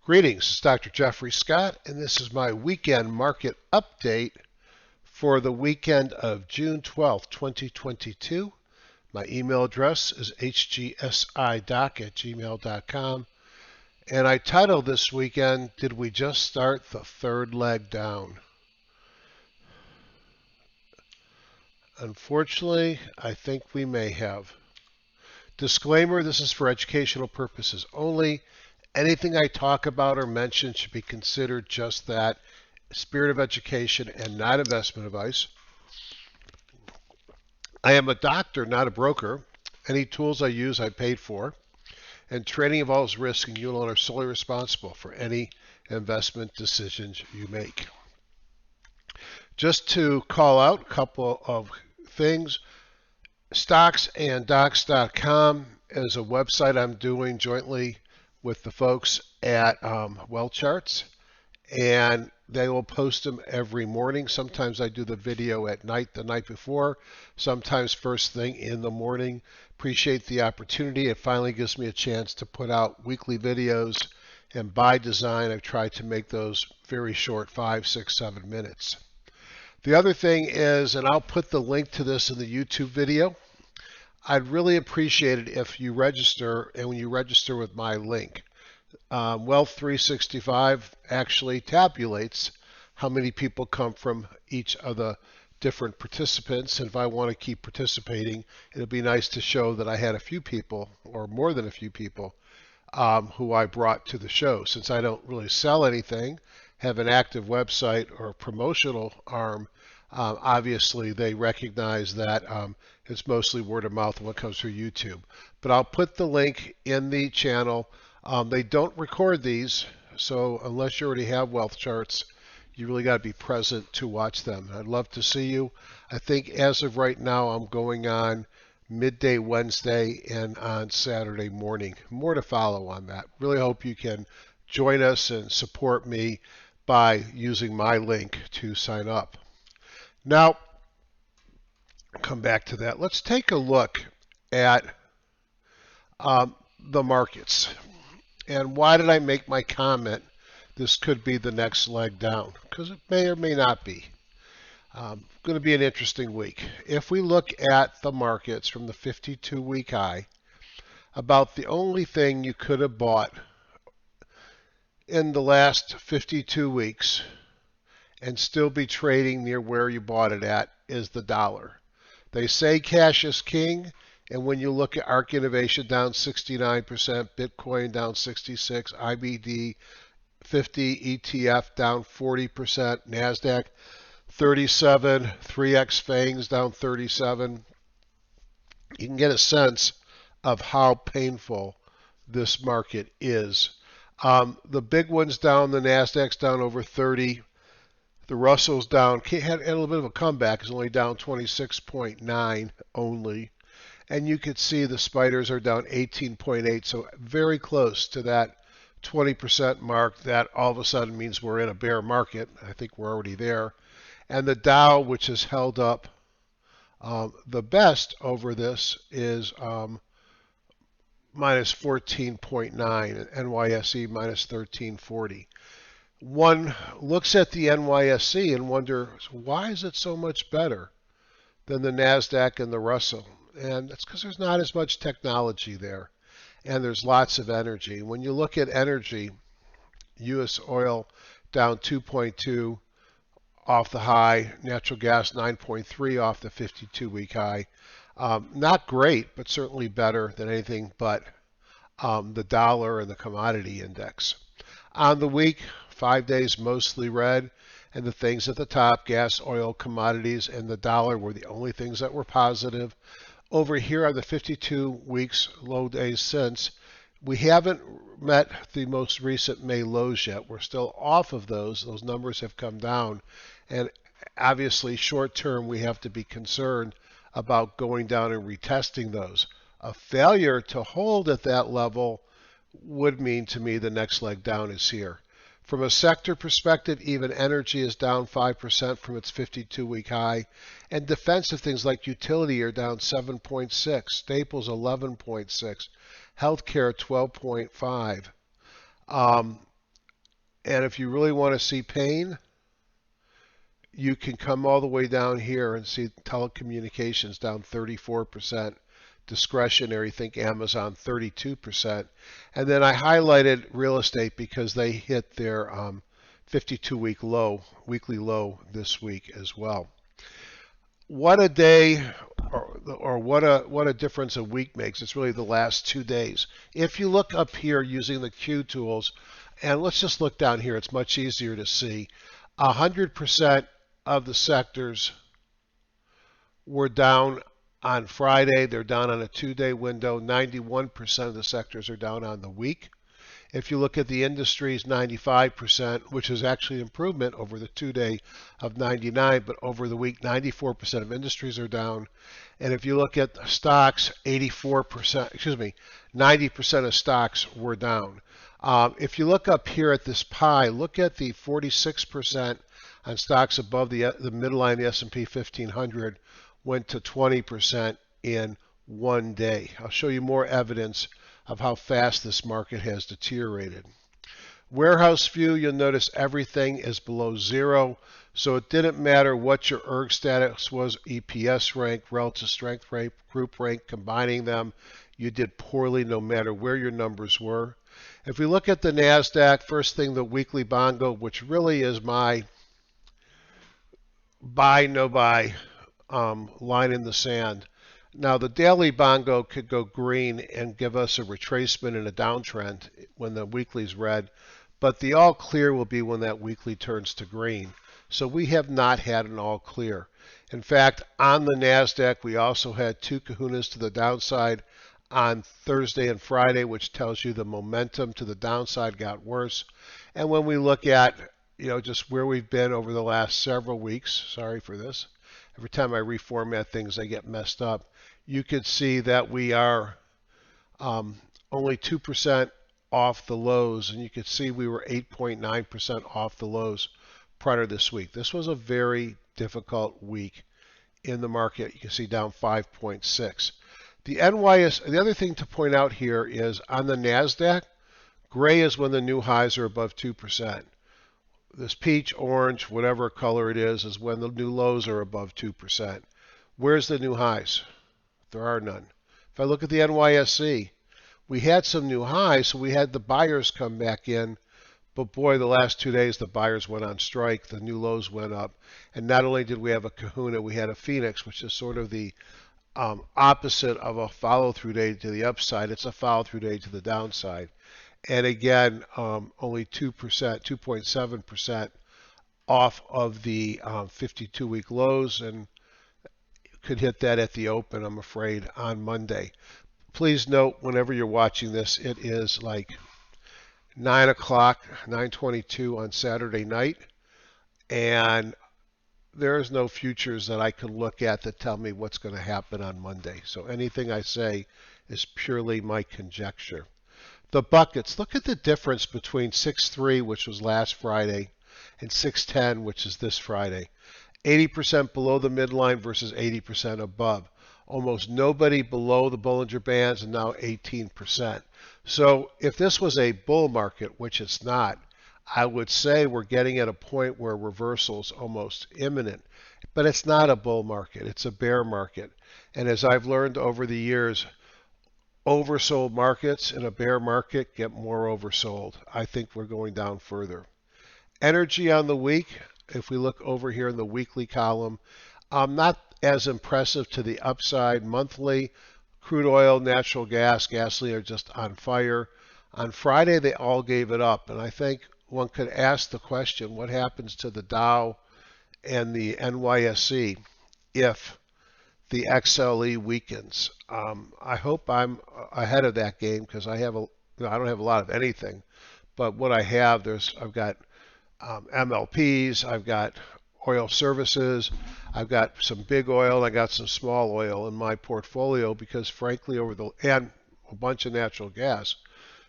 Greetings, this is Dr. Jeffrey Scott, and this is my weekend market update for the weekend of June 12th, 2022. My email address is hgsidoc@gmail.com, and I titled this weekend, Did We Just Start the Third Leg Down? Unfortunately, I think we may have. Disclaimer, this is for educational purposes only. Anything I talk about or mention should be considered just that, spirit of education and not investment advice. I am a doctor, not a broker. Any tools I use, I paid for. And trading involves risk, and you alone are solely responsible for any investment decisions you make. Just to call out a couple of things, stocksanddocs.com is a website I'm doing jointly with the folks at Wealth Charts, and they will post them every morning. Sometimes I do the video at night, the night before, sometimes first thing in the morning. Appreciate the opportunity. It finally gives me a chance to put out weekly videos, and by design I've tried to make those very short, 5, 6, 7 minutes. The other thing is, and I'll put the link to this in the YouTube video, I'd really appreciate it if you register, and when you register with my link. Wealth 365 actually tabulates how many people come from each of the different participants, and if I want to keep participating, it'll be nice to show that I had a few people, or more than a few people, who I brought to the show. Since I don't really sell anything, have an active website or promotional arm, obviously they recognize that it's mostly word of mouth when it comes through YouTube. But I'll put the link in the channel. They don't record these, so unless you already have Wealth Charts, you really got to be present to watch them. I'd love to see you. I think as of right now, I'm going on midday Wednesday and on Saturday morning. More to follow on that. Really hope you can join us and support me by using my link to sign up. Now, come back to that. Let's take a look at the markets. And why did I make my comment, this could be the next leg down? Because it may or may not be. Going to be an interesting week. If we look at the markets from the 52-week high, about the only thing you could have bought in the last 52 weeks and still be trading near where you bought it at is the dollar. They say cash is king, and when you look at ARK Innovation down 69%, Bitcoin down 66%, IBD 50 ETF down 40%, NASDAQ 37%, 3X FANGs down 37%, you can get a sense of how painful this market is. The big ones down, the NASDAQ's down over 30%. The Russell's down, had a little bit of a comeback, is only down 26.9 only. And you could see the spiders are down 18.8, so very close to that 20% mark. That all of a sudden means we're in a bear market. I think we're already there. And the Dow, which has held up the best over this, is minus 14.9, and NYSE minus 1340. One looks at the NYSE and wonders, why is it so much better than the NASDAQ and the Russell? And it's because there's not as much technology there, and there's lots of energy. When you look at energy, U.S. oil down 2.2 off the high, natural gas 9.3 off the 52-week high. Not great, but certainly better than anything but the dollar and the commodity index. On the week, 5 days mostly red, and the things at the top, gas, oil, commodities, and the dollar were the only things that were positive. Over here are the 52 weeks low days since. We haven't met the most recent May lows yet. We're still off of those. Those numbers have come down. And obviously, short term, we have to be concerned about going down and retesting those. A failure to hold at that level would mean to me the next leg down is here. From a sector perspective, even energy is down 5% from its 52-week high, and defensive things like utility are down 7.6, staples 11.6, healthcare 12.5. And if you really want to see pain, you can come all the way down here and see telecommunications down 34%, discretionary, think Amazon 32%. And then I highlighted real estate because they hit their 52-week low, weekly low this week as well. What a day, or what a difference a week makes. It's really the last 2 days. If you look up here using the Q tools, and let's just look down here, it's much easier to see. 100% of the sectors were down on Friday. They're down on a 2-day window. 91% of the sectors are down on the week. If you look at the industries, 95%, which is actually improvement over the 2-day of 99, but over the week, 94% of industries are down. And if you look at stocks, 90% of stocks were down. If you look up here at this pie, look at the 46% on stocks above the midline, the S&P 1500 went to 20% in 1 day. I'll show you more evidence of how fast this market has deteriorated. Warehouse view, you'll notice everything is below zero, so it didn't matter what your ERG status was, EPS rank, relative strength rank, group rank, combining them, you did poorly no matter where your numbers were. If we look at the NASDAQ, first thing, the weekly bongo, which really is my buy, no buy line in the sand. Now, the daily bongo could go green and give us a retracement and a downtrend when the weekly's red, but the all clear will be when that weekly turns to green. So we have not had an all clear. In fact, on the NASDAQ, we also had 2 kahunas to the downside on Thursday and Friday, which tells you the momentum to the downside got worse. And when we look at, just where we've been over the last several weeks, sorry for this, every time I reformat things, they get messed up. You could see that we are only 2% off the lows, and you could see we were 8.9% off the lows prior to this week. This was a very difficult week in the market. You can see down 5.6. The NYS, the other thing to point out here is on the NASDAQ, gray is when the new highs are above 2%. This peach, orange, whatever color it is when the new lows are above 2%. Where's the new highs? There are none. If I look at the NYSE, we had some new highs, so we had the buyers come back in, but boy, the last 2 days the buyers went on strike, the new lows went up, and not only did we have a kahuna, we had a phoenix, which is sort of the opposite of a follow-through day to the upside. It's a follow-through day to the downside. And again, only 2%, 2.7% off of the 52-week lows, and could hit that at the open, I'm afraid, on Monday. Please note, whenever you're watching this, it is like 9 o'clock, 9:22 on Saturday night, and there's no futures that I can look at that tell me what's going to happen on Monday. So anything I say is purely my conjecture. The buckets, look at the difference between 6.3, which was last Friday, and 6.10, which is this Friday. 80% below the midline versus 80% above. Almost nobody below the Bollinger Bands, and now 18%. So if this was a bull market, which it's not, I would say we're getting at a point where reversal's almost imminent. But it's not a bull market, it's a bear market. And as I've learned over the years, oversold markets in a bear market get more oversold. I think we're going down further. Energy on the week, if we look over here in the weekly column, not as impressive to the upside. Monthly, crude oil, natural gas, gasoline are just on fire. On Friday, they all gave it up, and I think one could ask the question, what happens to the Dow and the NYSE if the XLE weakens? I hope I'm ahead of that game because I don't have a lot of anything, but what I have, I've got MLPs, I've got oil services, I've got some big oil, I got some small oil in my portfolio because frankly and a bunch of natural gas,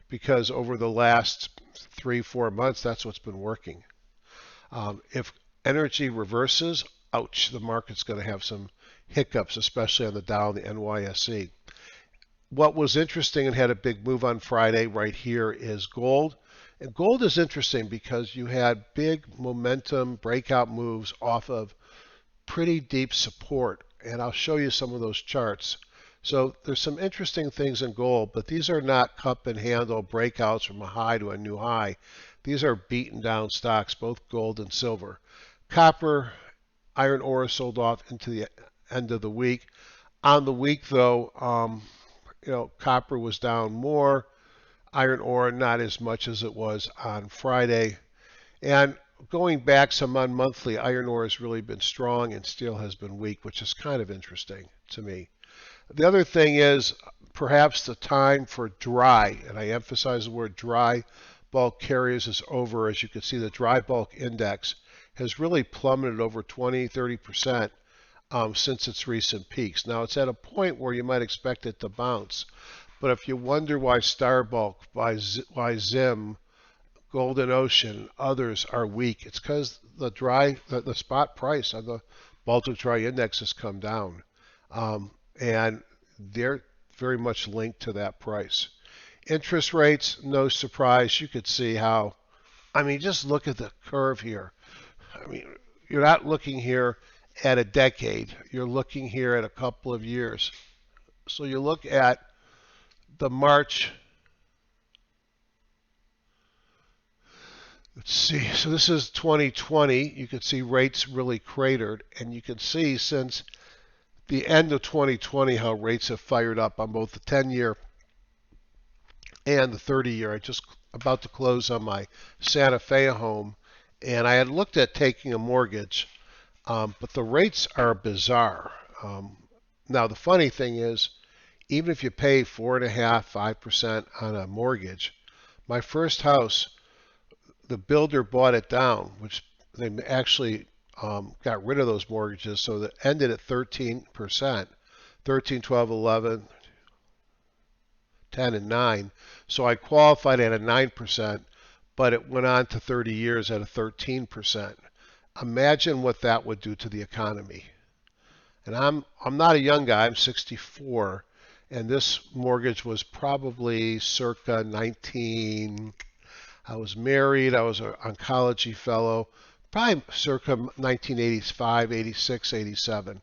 because over the last 3-4 months that's what's been working. If energy reverses, ouch, the market's going to have some hiccups, especially on the Dow and the NYSE. What was interesting and had a big move on Friday right here is gold. And gold is interesting because you had big momentum breakout moves off of pretty deep support. And I'll show you some of those charts. So there's some interesting things in gold, but these are not cup and handle breakouts from a high to a new high. These are beaten down stocks, both gold and silver. Copper, iron ore sold off into the end of the week. On the week, though, copper was down more, iron ore not as much as it was on Friday. And going back some on monthly, iron ore has really been strong and steel has been weak, which is kind of interesting to me. The other thing is perhaps the time for dry, and I emphasize the word dry bulk carriers is over. As you can see, the dry bulk index has really plummeted over 20-30% since its recent peaks. Now it's at a point where you might expect it to bounce, but if you wonder why Starbulk, why Zim, Golden Ocean, others are weak, it's because the spot price of the Baltic Dry Index has come down, and they're very much linked to that price. Interest rates, no surprise. You could see how. I mean, just look at the curve here. I mean, you're not looking here at a decade. You're looking here at a couple of years. So you look at the March. Let's see. So this is 2020. You can see rates really cratered, and you can see since the end of 2020 how rates have fired up on both the 10-year and the 30-year. I just about to close on my Santa Fe home, and I had looked at taking a mortgage, but the rates are bizarre. Now the funny thing is, even if you pay 4.5-5% on a mortgage, my first house, the builder bought it down, which they actually got rid of those mortgages, so that ended at 13%, 13, 12, 11, 10, and 9. So I qualified at a 9%, but it went on to 30 years at a 13%. Imagine what that would do to the economy. And I'm not a young guy, I'm 64, and this mortgage was probably circa 19. I was married, I was an oncology fellow, probably circa 1985, 86, 87.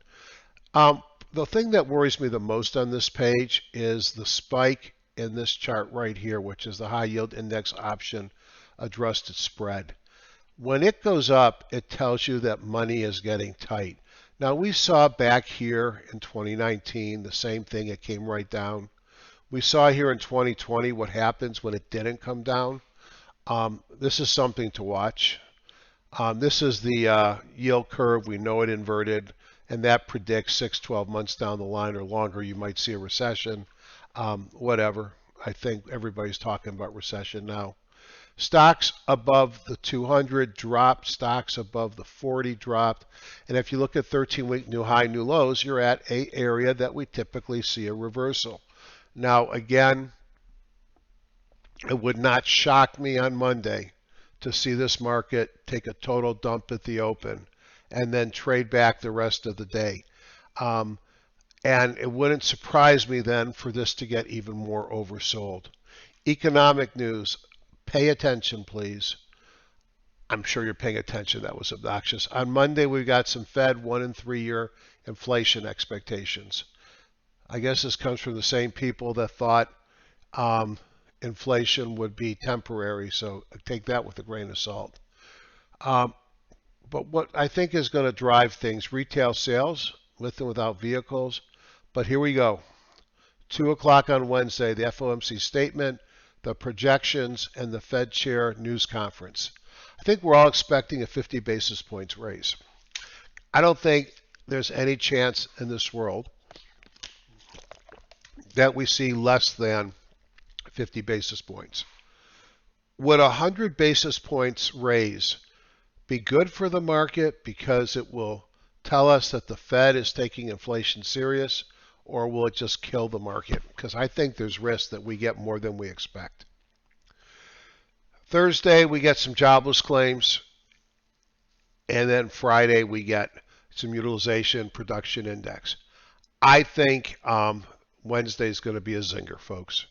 The thing that worries me the most on this page is the spike in this chart right here, which is the high yield index option adjusted spread. When it goes up, it tells you that money is getting tight. Now we saw back here in 2019 the same thing, it came right down. We saw here in 2020 what happens when it didn't come down. This is something to watch. This is the yield curve. We know it inverted, and that predicts 6-12 months down the line or longer you might see a recession. Whatever. I think everybody's talking about recession now. Stocks above the 200 dropped, stocks above the 40 dropped, and if you look at 13-week new high, new lows, you're at an area that we typically see a reversal. Now again, it would not shock me on Monday to see this market take a total dump at the open and then trade back the rest of the day. And it wouldn't surprise me then for this to get even more oversold. Economic news, pay attention please. I'm sure you're paying attention, that was obnoxious. On Monday we got some Fed 1- and 3-year inflation expectations. I guess this comes from the same people that thought inflation would be temporary, so take that with a grain of salt. But what I think is going to drive things, retail sales, with and without vehicles. But here we go. 2 o'clock on Wednesday, the FOMC statement, the projections, and the Fed chair news conference. I think we're all expecting a 50 basis points raise. I don't think there's any chance in this world that we see less than 50 basis points. Would a 100 basis points raise be good for the market because it will tell us that the Fed is taking inflation serious, or will it just kill the market? Because I think there's risk that we get more than we expect. Thursday, we get some jobless claims, and then Friday, we get some utilization production index. I think Wednesday is going to be a zinger, folks.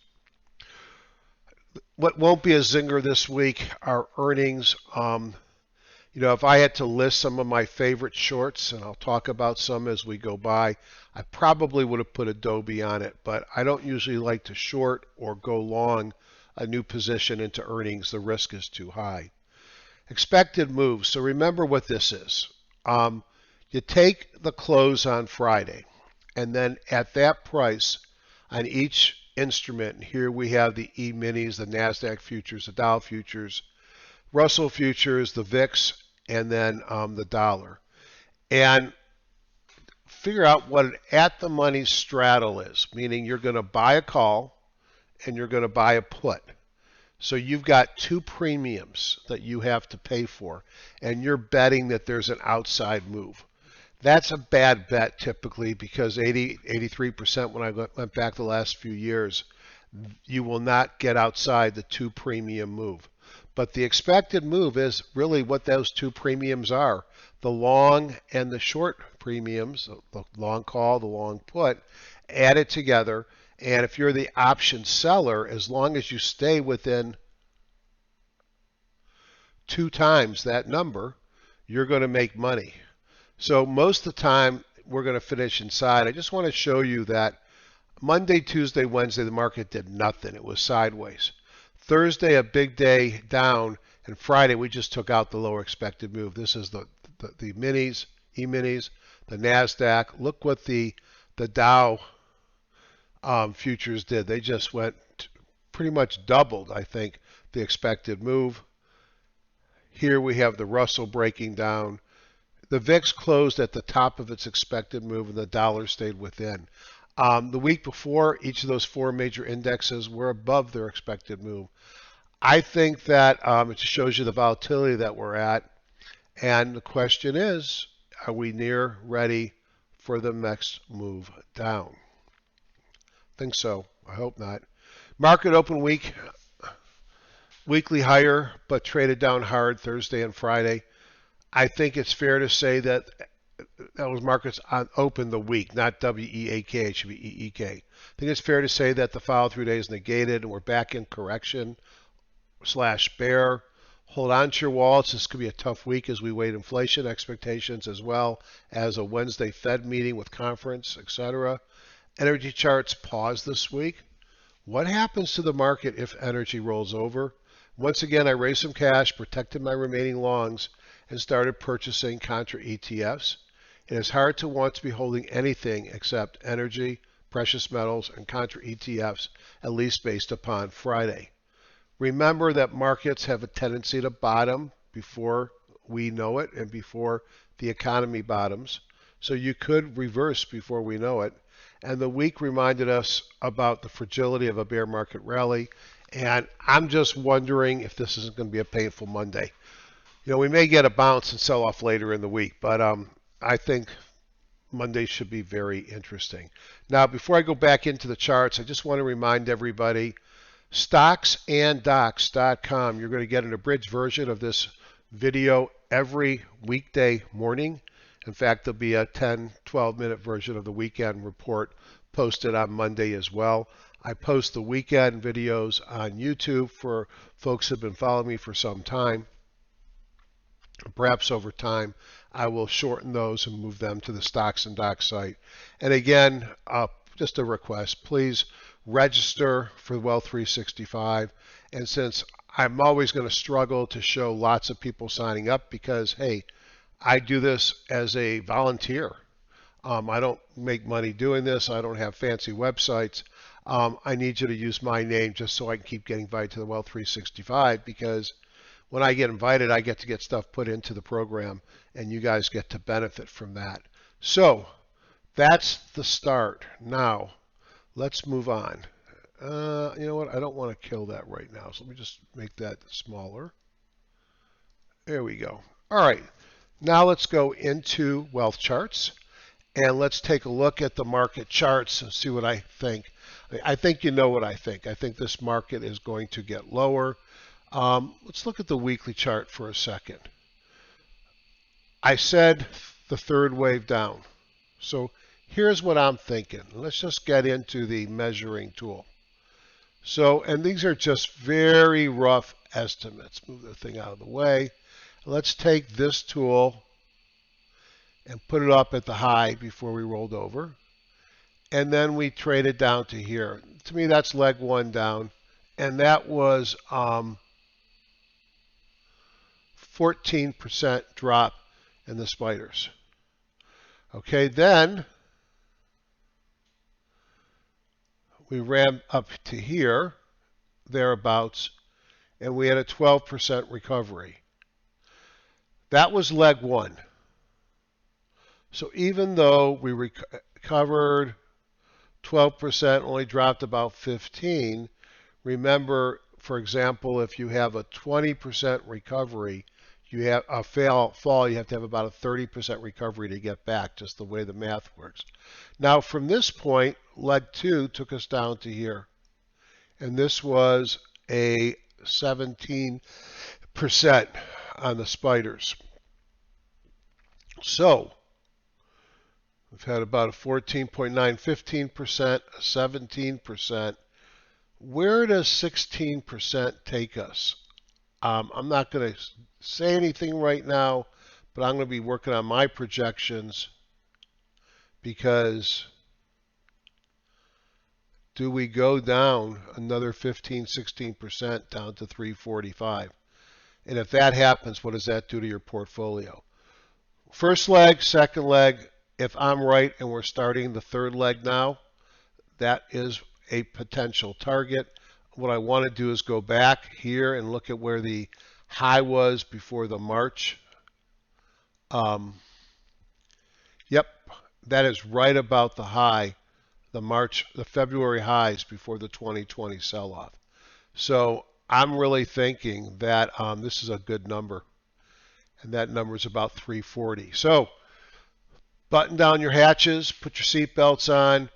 What won't be a zinger this week are earnings. If I had to list some of my favorite shorts, and I'll talk about some as we go by, I probably would have put Adobe on it, but I don't usually like to short or go long a new position into earnings. The risk is too high. Expected moves. So remember what this is. You take the close on Friday, and then at that price on each instrument, here we have the E-minis, the NASDAQ futures, the Dow futures, Russell futures, the VIX, and then the dollar. And figure out what an at-the-money straddle is, meaning you're going to buy a call and you're going to buy a put. So you've got two premiums that you have to pay for, and you're betting that there's an outside move. That's a bad bet typically because 83% when I went back the last few years, you will not get outside the two premium move. But the expected move is really what those two premiums are. The long and the short premiums, the long call, the long put, added together. And if you're the option seller, as long as you stay within 2 times that number, you're going to make money. So most of the time, we're going to finish inside. I just want to show you that Monday, Tuesday, Wednesday, the market did nothing. It was sideways. Thursday, a big day down, and Friday, we just took out the lower expected move. This is the minis, E-minis, the NASDAQ. Look what the Dow futures did. They just went pretty much doubled, I think, the expected move. Here we have the Russell breaking down. The VIX closed at the top of its expected move, and the dollar stayed within. The week before, each of those 4 major indexes were above their expected move. I think that it just shows you the volatility that we're at. And the question is, are we near ready for the next move down? I think so. I hope not. Market open week, weekly higher, but traded down hard Thursday and Friday. I think it's fair to say that those markets on open the week, not W-E-A-K, it should be E-E-K. I think it's fair to say that the follow-through day is negated and we're back in correction / bear. Hold on to your wallets. This could be a tough week as we wait inflation expectations as well as a Wednesday Fed meeting with conference, etc. Energy charts pause this week. What happens to the market if energy rolls over? Once again, I raised some cash, protected my remaining longs, and started purchasing contra ETFs. It is hard to want to be holding anything except energy, precious metals, and contra ETFs, at least based upon Friday. Remember that markets have a tendency to bottom before we know it and before the economy bottoms. So you could reverse before we know it. And the week reminded us about the fragility of a bear market rally. And I'm just wondering if this isn't going to be a painful Monday. We may get a bounce and sell off later in the week, but I think Monday should be very interesting. Now, before I go back into the charts, I just want to remind everybody, stocksanddocs.com, you're going to get an abridged version of this video every weekday morning. In fact, there'll be a 10, 12-minute version of the weekend report posted on Monday as well. I post the weekend videos on YouTube for folks who have been following me for some time. Perhaps over time, I will shorten those and move them to the Stocks and Docs site. And again, just a request, please register for Wealth 365. And since I'm always going to struggle to show lots of people signing up because, hey, I do this as a volunteer. I don't make money doing this. I don't have fancy websites. I need you to use my name just so I can keep getting invited to the Wealth 365 because when I get invited, I get to get stuff put into the program, and you guys get to benefit from that. So that's the start. Now, let's move on. You know what? I don't want to kill that right now, so let me just make that smaller. There we go. All right. Now let's go into wealth charts, and let's take a look at the market charts and see what I think. I think you know what I think. I think this market is going to get lower. Let's look at the weekly chart for a second. I said the third wave down. So Here's what I'm thinking. Let's just get into the measuring tool. So, and these are just very rough estimates. Move the thing out of the way. Let's take this tool and put it up at the high before we rolled over. And then we trade it down to here. To me, that's leg one down. And that was 14% drop in the spiders. Okay, then we ran up to here, thereabouts, and we had a 12% recovery. That was leg one. So even though we recovered 12%, only dropped about 15, remember, for example, if you have a 20% recovery, you have a fall, you have to have about a 30% recovery to get back, just the way the math works. Now, from this point, leg two took us down to here. And this was a 17% on the spiders. So, we've had about a 14.9, 15%, a 17%. Where does 16% take us? I'm not going to say anything right now, but I'm going to be working on my projections because do we go down another 15, 16% down to 345? And if that happens, what does that do to your portfolio? First leg, second leg, if I'm right and we're starting the third leg now, that is a potential target. What I want to do is go back here and look at where the high was before the March. Yep, that is right about the high, the February highs before the 2020 sell-off. So I'm really thinking that this is a good number, and that number is about 340. So button down your hatches, put your seatbelts on.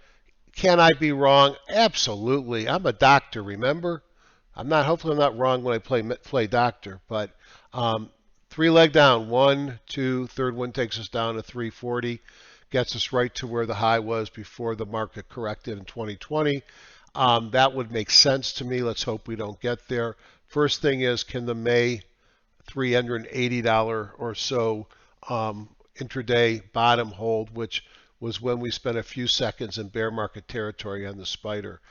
Can I be wrong? Absolutely. I'm a doctor, remember? Hopefully I'm not wrong when I play doctor, but three leg down, 1, 2, third one takes us down to 340, gets us right to where the high was before the market corrected in 2020. That would make sense to me. Let's hope we don't get there. First thing is, can the May $380 or so intraday bottom hold, which was when we spent a few seconds in bear market territory on the spider.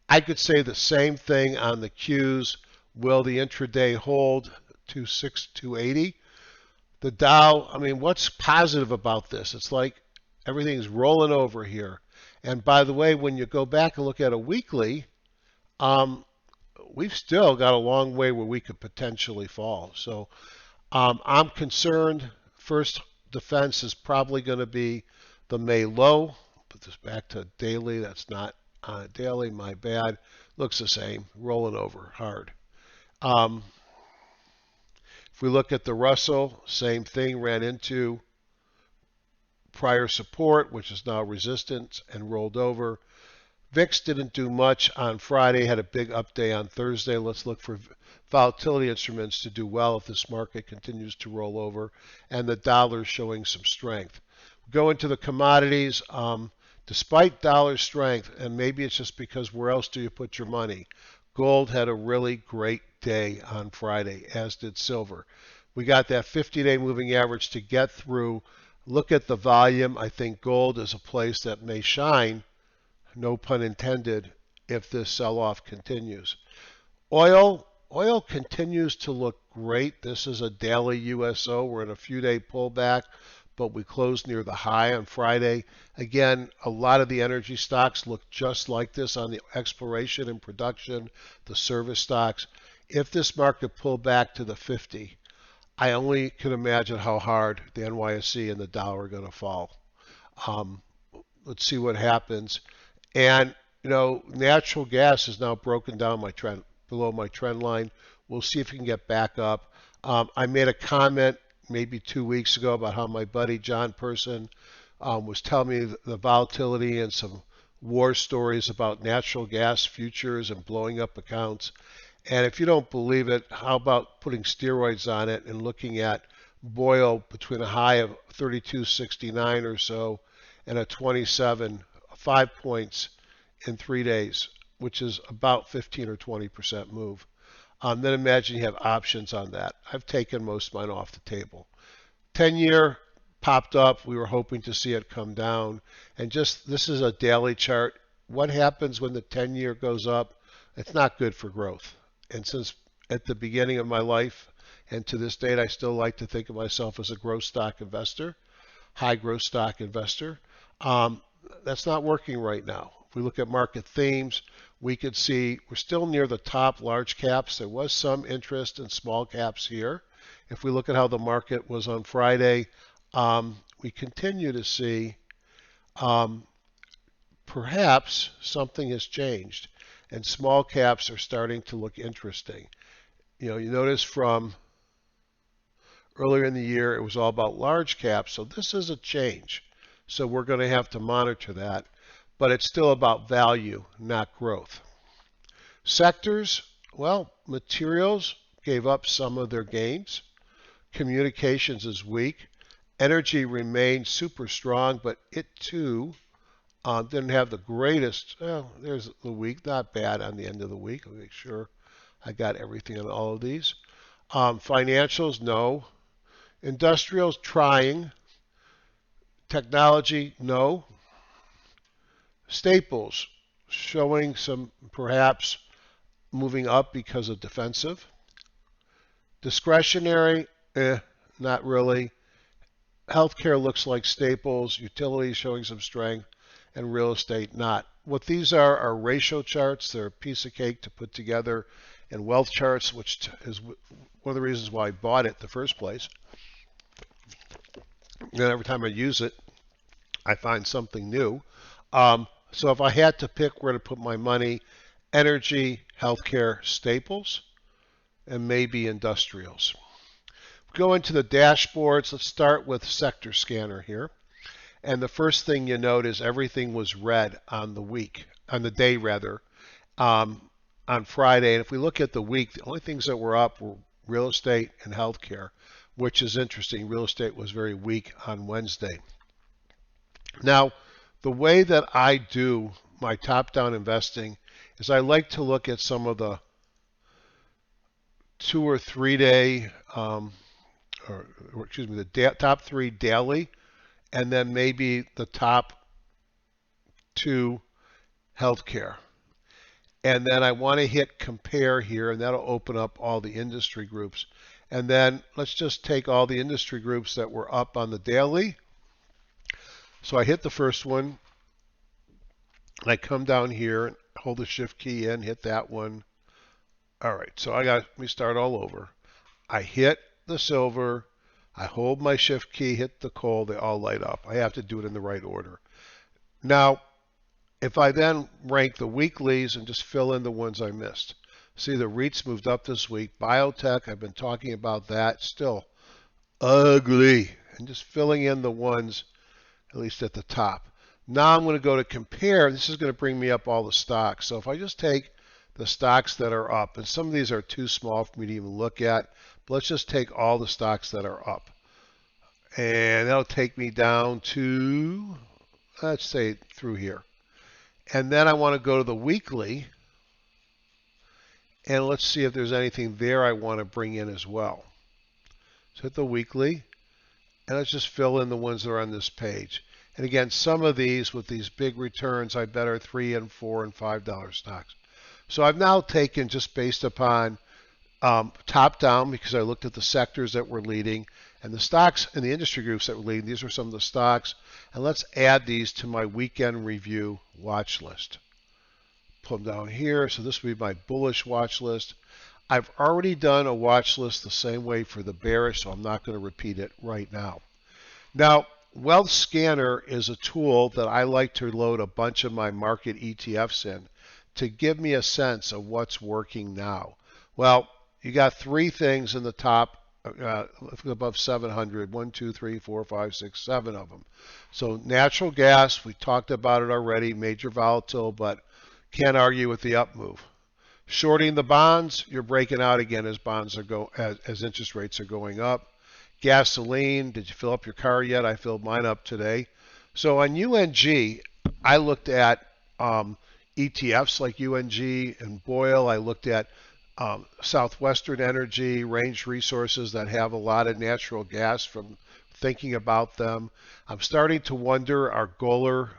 I could say the same thing on the Qs. Will the intraday hold 280? The Dow, I mean, what's positive about this? It's like everything's rolling over here. And by the way, when you go back and look at a weekly, we've still got a long way where we could potentially fall. So I'm concerned. First defense is probably going to be the May low. Put this back to daily. That's not daily, my bad. Looks the same, rolling over hard. If we look at the Russell, same thing, ran into prior support, which is now resistance, and rolled over. VIX didn't do much on Friday, had a big up day on Thursday. Let's look for volatility instruments to do well if this market continues to roll over, and the dollar showing some strength. Go into the commodities. Despite dollar strength, and maybe it's just because where else do you put your money? Gold had a really great day on Friday, as did silver. We got that 50-day moving average to get through. Look at the volume. I think gold is a place that may shine, no pun intended, if this sell-off continues. Oil continues to look great. This is a daily USO. We're in a few-day pullback, but we closed near the high on Friday. Again, a lot of the energy stocks look just like this on the exploration and production, the service stocks. If this market pulled back to the 50, I only can imagine how hard the NYSE and the Dow are going to fall. Let's see what happens. And, you know, natural gas is now broken down below my trend line. We'll see if we can get back up. I made a comment maybe 2 weeks ago about how my buddy John Person was telling me the volatility and some war stories about natural gas futures and blowing up accounts. And if you don't believe it, how about putting steroids on it and looking at oil between a high of 32.69 or so and a 27, 5 points in 3 days, which is about 15 or 20% move. Then imagine you have options on that. I've taken most of mine off the table. 10-year popped up. We were hoping to see it come down. And just this is a daily chart. What happens when the 10-year goes up? It's not good for growth. And since at the beginning of my life and to this date, I still like to think of myself as a growth stock investor, high growth stock investor. That's not working right now. If we look at market themes, we could see we're still near the top large caps. There was some interest in small caps here. If we look at how the market was on Friday, we continue to see perhaps something has changed and small caps are starting to look interesting. You notice from earlier in the year it was all about large caps, so this is a change. So we're going to have to monitor that, but it's still about value, not growth. Sectors, well, materials gave up some of their gains. Communications is weak. Energy remained super strong, but it too didn't have the greatest. Well, there's the week, not bad on the end of the week. I'll make sure I got everything on all of these. Financials, no. Industrials, trying. Technology, no. Staples, showing some perhaps moving up because of defensive. Discretionary, not really. Healthcare looks like staples. Utilities showing some strength, and real estate not. What these are ratio charts. They're a piece of cake to put together, and wealth charts, which is one of the reasons why I bought it in the first place. And every time I use it, I find something new. So if I had to pick where to put my money, energy, healthcare, staples, and maybe industrials. Go into the dashboards. Let's start with sector scanner here. And the first thing you note is everything was red on the day rather, on Friday. And if we look at the week, the only things that were up were real estate and healthcare, which is interesting. Real estate was very weak on Wednesday. Now, the way that I do my top-down investing is I like to look at some of the 2 or 3 day, the top 3 daily, and then maybe the top 2 healthcare. And then I want to hit compare here, and that'll open up all the industry groups. And then let's just take all the industry groups that were up on the daily. So I hit the first one, and I come down here and hold the shift key in, hit that one. All right, so let me start all over. I hit the silver, I hold my shift key, hit the coal, they all light up. I have to do it in the right order. Now, if I then rank the weeklies and just fill in the ones I missed. See, the REITs moved up this week. Biotech, I've been talking about that, still ugly. And just filling in the ones, at least at the top. Now I'm going to go to compare. This is going to bring me up all the stocks. So if I just take the stocks that are up, and some of these are too small for me to even look at, but let's just take all the stocks that are up. And that'll take me down to, let's say, through here. And then I want to go to the weekly, and let's see if there's anything there I want to bring in as well. So hit the weekly, and let's just fill in the ones that are on this page. And again, some of these with these big returns, I bet are $3 and $4 and $5 stocks. So I've now taken, just based upon top down, because I looked at the sectors that were leading and the stocks and the industry groups that were leading. These are some of the stocks. And let's add these to my weekend review watch list. Put them down here. So this will be my bullish watch list. I've already done a watch list the same way for the bearish, so I'm not going to repeat it right now. Now, Wealth Scanner is a tool that I like to load a bunch of my market ETFs in to give me a sense of what's working now. Well, you got 3 things in the top above 700. 1, 2, 3, 4, 5, 6, 7 of them. So natural gas, we talked about it already, major volatile, but can't argue with the up move. Shorting the bonds, you're breaking out again as bonds are as interest rates are going up. Gasoline, did you fill up your car yet? I filled mine up today. So on UNG, I looked at ETFs like UNG and Boyle. I looked at Southwestern Energy, Range Resources that have a lot of natural gas from thinking about them. I'm starting to wonder are Golar,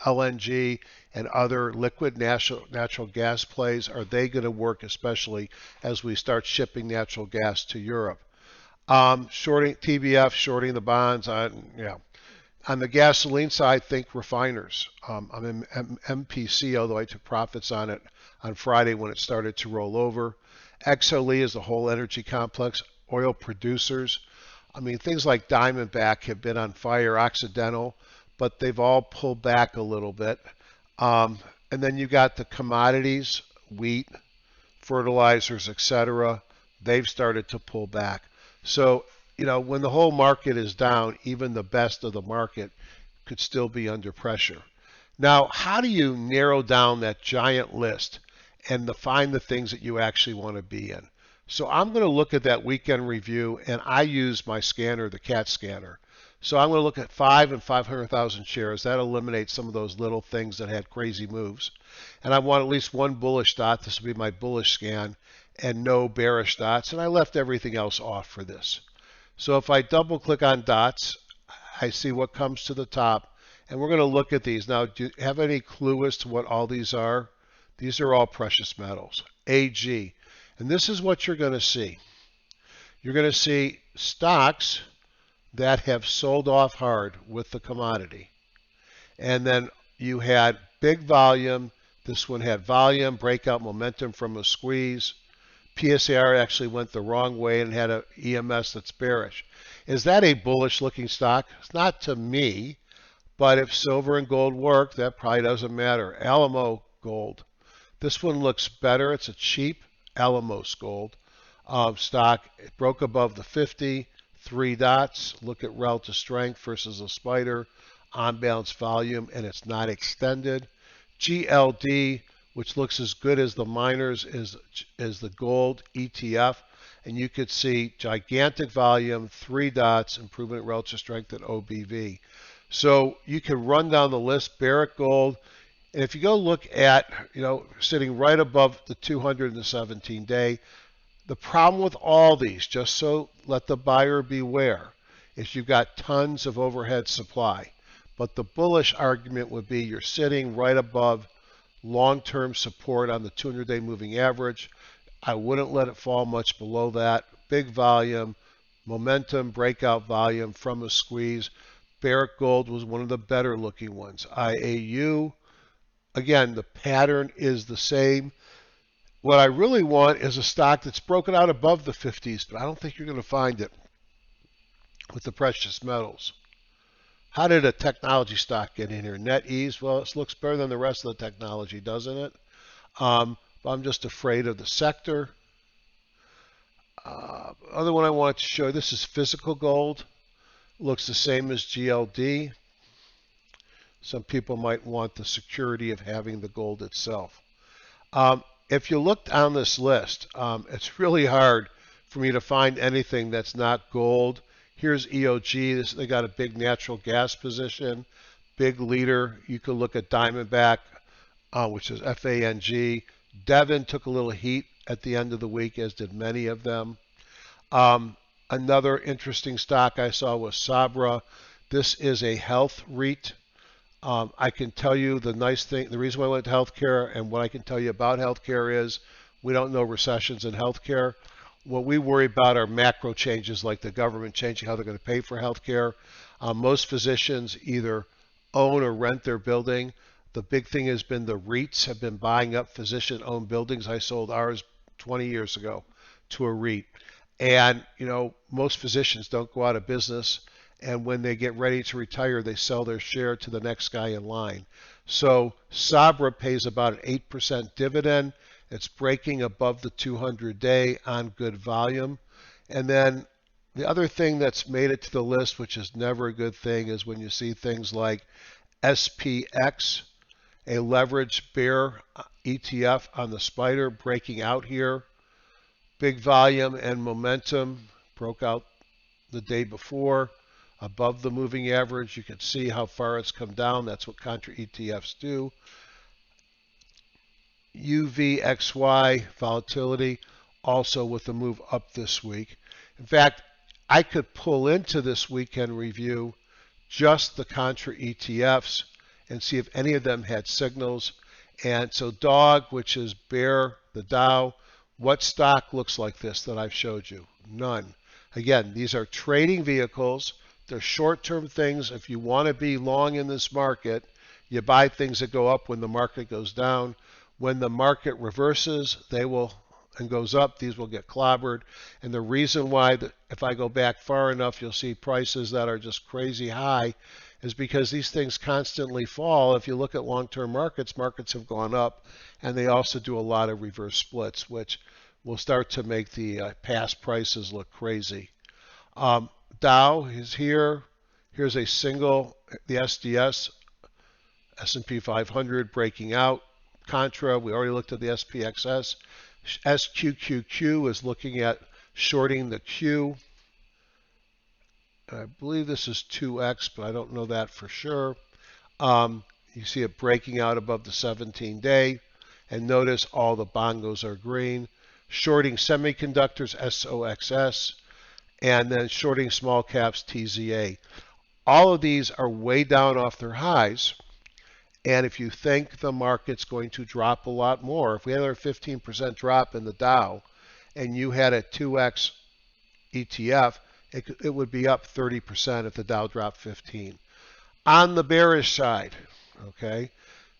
LNG, and other liquid natural gas plays, are they going to work, especially as we start shipping natural gas to Europe? Shorting TBF, shorting the bonds. On the gasoline side, think refiners. I'm in MPC, although I took profits on it on Friday when it started to roll over. XLE is the whole energy complex. Oil producers. I mean, things like Diamondback have been on fire, Occidental, but they've all pulled back a little bit. And then you got the commodities, wheat, fertilizers, etc. They've started to pull back. So, when the whole market is down, even the best of the market could still be under pressure. Now, how do you narrow down that giant list and find the things that you actually want to be in? So I'm going to look at that weekend review, and I use my scanner, the CAT scanner. So I'm going to look at 5 and 500,000 shares. That eliminates some of those little things that had crazy moves. And I want at least one bullish dot. This will be my bullish scan, and no bearish dots. And I left everything else off for this. So if I double click on dots, I see what comes to the top. And we're going to look at these. Now, do you have any clue as to what all these are? These are all precious metals. AG. And this is what you're going to see. You're going to see stocks that have sold off hard with the commodity. And then you had big volume. This one had volume, breakout momentum from a squeeze. PSAR actually went the wrong way and had an EMS that's bearish. Is that a bullish looking stock? It's not to me, but if silver and gold work, that probably doesn't matter. Alamo Gold. This one looks better. It's a cheap Alamos Gold stock. It broke above the 50, 3 dots. Look at relative strength versus a spider, on balance volume, and it's not extended. GLD, which looks as good as the miners, is the gold ETF. And you could see gigantic volume, 3 dots, improvement in relative strength at OBV. So you can run down the list, Barrick Gold. And if you go look at, sitting right above the 217-day, the problem with all these, just so let the buyer beware, is you've got tons of overhead supply. But the bullish argument would be you're sitting right above long-term support on the 200-day moving average. I wouldn't let it fall much below that. Big volume, momentum, breakout volume from a squeeze. Barrick Gold was one of the better looking ones. IAU, again, the pattern is the same. What I really want is a stock that's broken out above the 50s, but I don't think you're going to find it with the precious metals. How did a technology stock get in here? NetEase, well, it looks better than the rest of the technology, doesn't it? But I'm just afraid of the sector. Other one I want to show you, this is physical gold. Looks the same as GLD. Some people might want the security of having the gold itself. If you look on this list, it's really hard for me to find anything that's not gold. Here's EOG. They got a big natural gas position, big leader. You could look at Diamondback, which is FANG. Devon took a little heat at the end of the week, as did many of them. Another interesting stock I saw was Sabra. This is a health REIT. I can tell you the nice thing, the reason why I went to healthcare and what I can tell you about healthcare is we don't know recessions in healthcare. What we worry about are macro changes like the government changing how they're going to pay for healthcare. Most physicians either own or rent their building. The big thing has been the REITs have been buying up physician-owned buildings. I sold ours 20 years ago to a REIT. And, most physicians don't go out of business. And when they get ready to retire, they sell their share to the next guy in line. So Sabra pays about an 8% dividend. It's breaking above the 200-day on good volume. And then the other thing that's made it to the list, which is never a good thing, is when you see things like SPX, a leveraged bear ETF on the spider breaking out here. Big volume and momentum, broke out the day before. above the moving average. You can see how far it's come down. That's what contra ETFs do. UVXY volatility also with a move up this week. In fact, I could pull into this weekend review just the contra ETFs and see if any of them had signals. And so dog, which is bear, the Dow, what stock looks like this that I've showed you? None. Again, these are trading vehicles. They're short-term things. If you want to be long in this market, you buy things that go up when the market goes down. When the market reverses, they will and goes up, these will get clobbered. And the reason why, if I go back far enough, you'll see prices that are just crazy high, is because these things constantly fall. If you look at long-term markets, markets have gone up, and they also do a lot of reverse splits, which will start to make the past prices look crazy. Dow is here. Here's a single, the SDS, S&P 500 breaking out. Contra, we already looked at the SPXS. SQQQ is looking at shorting the Q. I believe this is 2X, but I don't know that for sure. You see it breaking out above the 17-day. And notice all the bongos are green. Shorting semiconductors, SOXS. And then shorting small caps, TZA. All of these are way down off their highs. And if you think the market's going to drop a lot more, if we had a 15% drop in the Dow and you had a 2X ETF, it would be up 30% if the Dow dropped 15. On the bearish side, okay?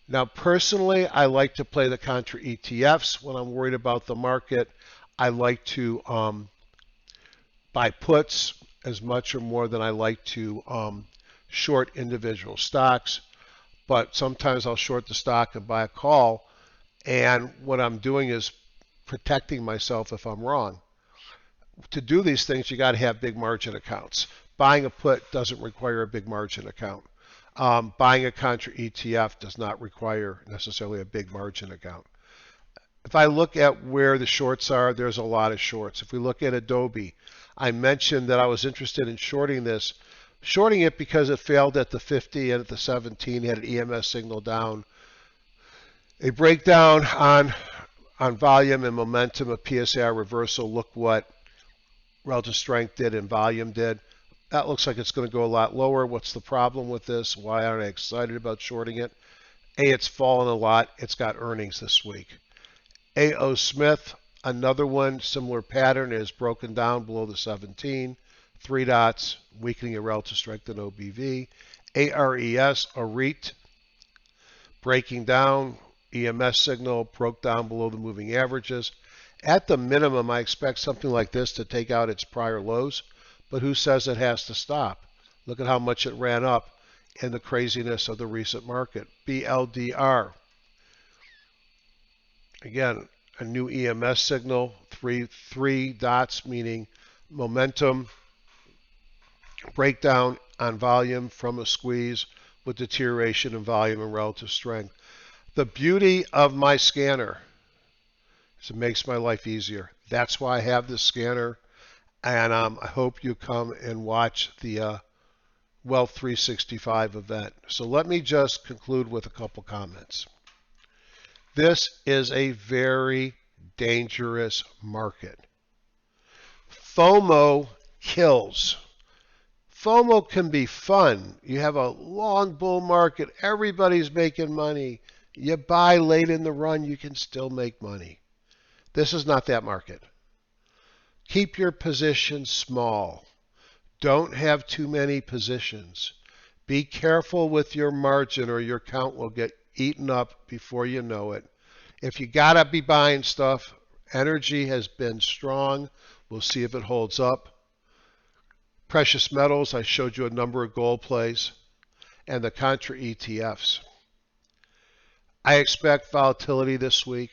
Now, personally, I like to play the contra ETFs when I'm worried about the market. I like to buy puts as much or more than I like to short individual stocks. But sometimes I'll short the stock and buy a call, and what I'm doing is protecting myself if I'm wrong. To do these things, you got to have big margin accounts. Buying a put doesn't require a big margin account. Buying a contra ETF does not require necessarily a big margin account. If I look at where the shorts are, there's a lot of shorts. If we look at Adobe, I mentioned that I was interested in shorting this. Shorting it because it failed at the 50 and at the 17, had an EMS signal down. A breakdown on volume and momentum of PSAR reversal. Look what relative strength did and volume did. That looks like it's going to go a lot lower. What's the problem with this? Why aren't I excited about shorting it? A, it's fallen a lot. It's got earnings this week. A.O. Smith, another one, similar pattern, is broken down below the 17. 3 dots, weakening a relative strength in OBV. ARES, a REIT, breaking down, EMS signal, broke down below the moving averages. At the minimum, I expect something like this to take out its prior lows, but who says it has to stop? Look at how much it ran up in the craziness of the recent market. BLDR, again, a new EMS signal, three dots, meaning momentum, breakdown on volume from a squeeze with deterioration in volume and relative strength. The beauty of my scanner is it makes my life easier. That's why I have this scanner, and I hope you come and watch the Wealth 365 event. So let me just conclude with a couple comments. This is a very dangerous market. FOMO kills. FOMO can be fun. You have a long bull market. Everybody's making money. You buy late in the run, you can still make money. This is not that market. Keep your position small. Don't have too many positions. Be careful with your margin or your account will get eaten up before you know it. If you gotta be buying stuff, energy has been strong. We'll see if it holds up. Precious metals, I showed you a number of gold plays, and the contra ETFs. I expect volatility this week.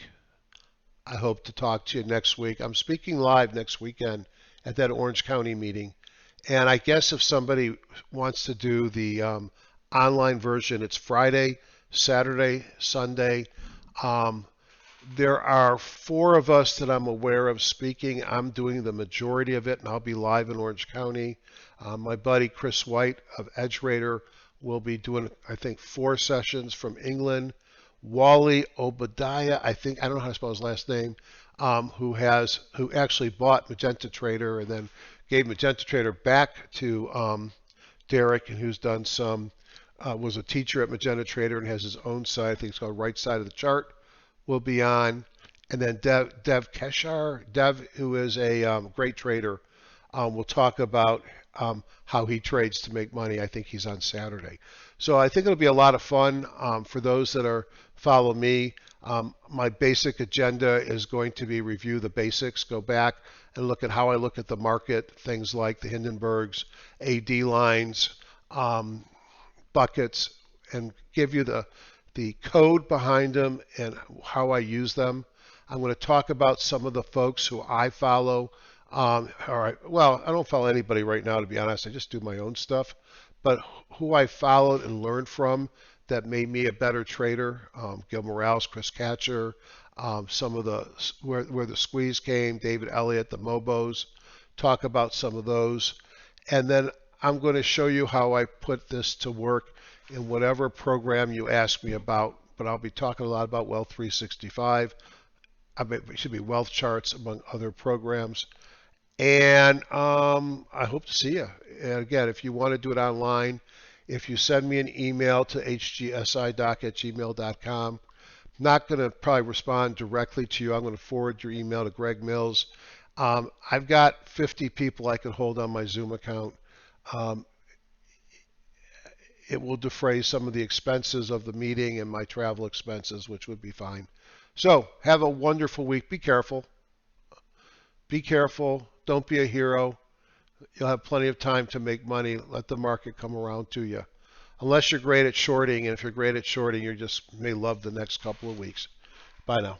I hope to talk to you next week. I'm speaking live next weekend at that Orange County meeting. And I guess if somebody wants to do the online version, it's Friday, Saturday, Sunday. There are 4 of us that I'm aware of speaking. I'm doing the majority of it, and I'll be live in Orange County. My buddy Chris White of EdgeRater will be doing, I think, 4 sessions from England. Wally Obadiah, I don't know how to spell his last name, who actually bought Magenta Trader and then gave Magenta Trader back to Derek, and who's done was a teacher at Magenta Trader and has his own site. I think it's called Right Side of the Chart, will be on. And then Dev Keshar, who is a great trader, will talk about how he trades to make money. I think he's on Saturday. So I think it'll be a lot of fun for those that follow me. My basic agenda is going to be review the basics, go back and look at how I look at the market, things like the Hindenburgs, AD lines, buckets, and give you the code behind them and how I use them. I'm going to talk about some of the folks who I follow. All right, well, I don't follow anybody right now, to be honest. I just do my own stuff. But who I followed and learned from that made me a better trader: Gil Morales, Chris Catcher, some of the where the squeeze came, David Elliott, the Mobos. Talk about some of those, and then I'm going to show you how I put this to work in whatever program you ask me about. But I'll be talking a lot about Wealth 365. It should be Wealth Charts, among other programs. And I hope to see you. And again, if you want to do it online, if you send me an email to hgsidoc@gmail.com, not going to probably respond directly to you. I'm going to forward your email to Greg Mills. I've got 50 people I can hold on my Zoom account. It will defray some of the expenses of the meeting and my travel expenses, which would be fine. So have a wonderful week. Be careful. Be careful. Don't be a hero. You'll have plenty of time to make money. Let the market come around to you. Unless you're great at shorting, and if you're great at shorting, you just may love the next couple of weeks. Bye now.